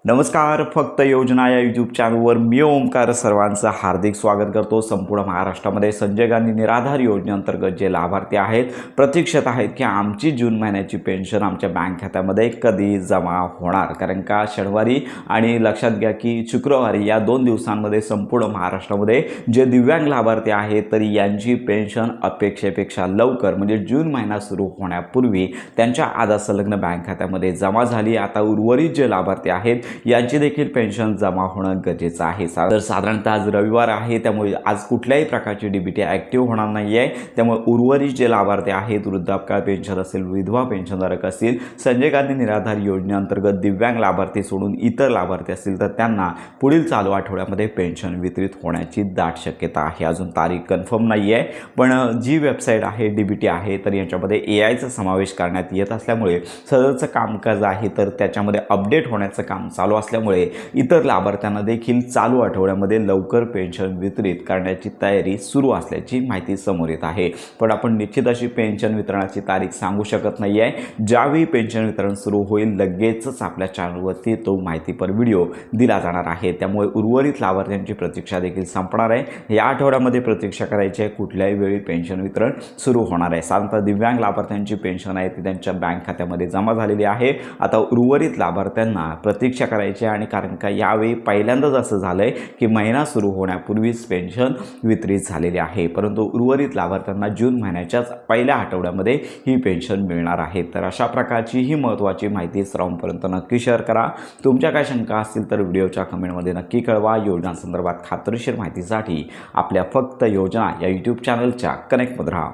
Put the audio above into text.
नमस्कार. फक्त योजना या यूट्यूब चॅनलवर मी ओमकार सर्वांचं हार्दिक स्वागत करतो. संपूर्ण महाराष्ट्रामध्ये संजय गांधी निराधार योजनेअंतर्गत जे लाभार्थी आहेत प्रतीक्षेत आहेत की आमची जून महिन्याची पेन्शन आमच्या बँक खात्यामध्ये कधी जमा होणार. कारण का शनिवारी आणि लक्षात घ्या की शुक्रवारी या 2 दिवसांमध्ये संपूर्ण महाराष्ट्रामध्ये जे दिव्यांग लाभार्थी आहेत तरी यांची पेन्शन अपेक्षेपेक्षा लवकर म्हणजे जून महिना सुरू होण्यापूर्वी त्यांच्या आधार संलग्न बँक खात्यामध्ये जमा झाली. आता उर्वरित जे लाभार्थी आहेत यांची देखील पेन्शन जमा होणं गरजेचं आहे. तर साधारणतः आज रविवार आहे त्यामुळे आज कुठल्याही प्रकारची डीबीटी ॲक्टिव्ह होणार नाही आहे. त्यामुळे उर्वरित जे लाभार्थी आहेत वृद्धापकाळ पेन्शन असेल, विधवा पेन्शनधारक असतील, संजय गांधी निराधार योजनेअंतर्गत दिव्यांग लाभार्थी सोडून इतर लाभार्थी असतील तर त्यांना पुढील चालू आठवड्यामध्ये पेन्शन वितरित होण्याची दाट शक्यता आहे. अजून तारीख कन्फर्म नाही आहे, पण जी वेबसाईट आहे डीबीटी आहे तर याच्यामध्ये एआयचा समावेश करण्यात येत असल्यामुळे सदरचं कामकाज आहे तर त्याच्यामध्ये अपडेट होण्याचं काम चालू असल्यामुळे इतर लाभार्थ्यांना देखील चालू आठवड्यामध्ये लवकर पेन्शन वितरित करण्याची तयारी सुरू असल्याची माहिती समोर येत आहे. पण आपण निश्चित अशी पेन्शन वितरणाची तारीख सांगू शकत नाही आहे. ज्यावेळी पेन्शन वितरण सुरू होईल लगेचच आपल्या चॅनलवरती तो माहितीपर व्हिडिओ दिला जाणार आहे. त्यामुळे उर्वरित लाभार्थ्यांची प्रतीक्षा देखील संपणार आहे. या आठवड्यामध्ये प्रतीक्षा करायची आहे. कुठल्याही वेळी पेन्शन वितरण सुरू होणार आहे. साधारणतः दिव्यांग लाभार्थ्यांची पेन्शन आहे ती त्यांच्या बँक खात्यामध्ये जमा झालेली आहे. आता उर्वरित लाभार्थ्यांना प्रतीक्षा करायची आणि कारण का यावेळी पहिल्यांदाच असं झालंय की महिना सुरू होण्यापूर्वीच पेन्शन वितरित झालेली आहे. परंतु उर्वरित लाभार्थ्यांना जून महिन्याच्याच पहिल्या आठवड्यामध्ये ही पेन्शन मिळणार आहे. तर अशा प्रकारची ही महत्त्वाची माहिती सर्वांपर्यंत नक्की शेअर करा. तुमच्या काय शंका असतील तर व्हिडिओच्या कमेंटमध्ये नक्की कळवा. योजनांसंदर्भात खात्रीशीर माहितीसाठी आपल्या फक्त योजना या यूट्यूब चॅनलच्या कनेक्टमध्ये राहा.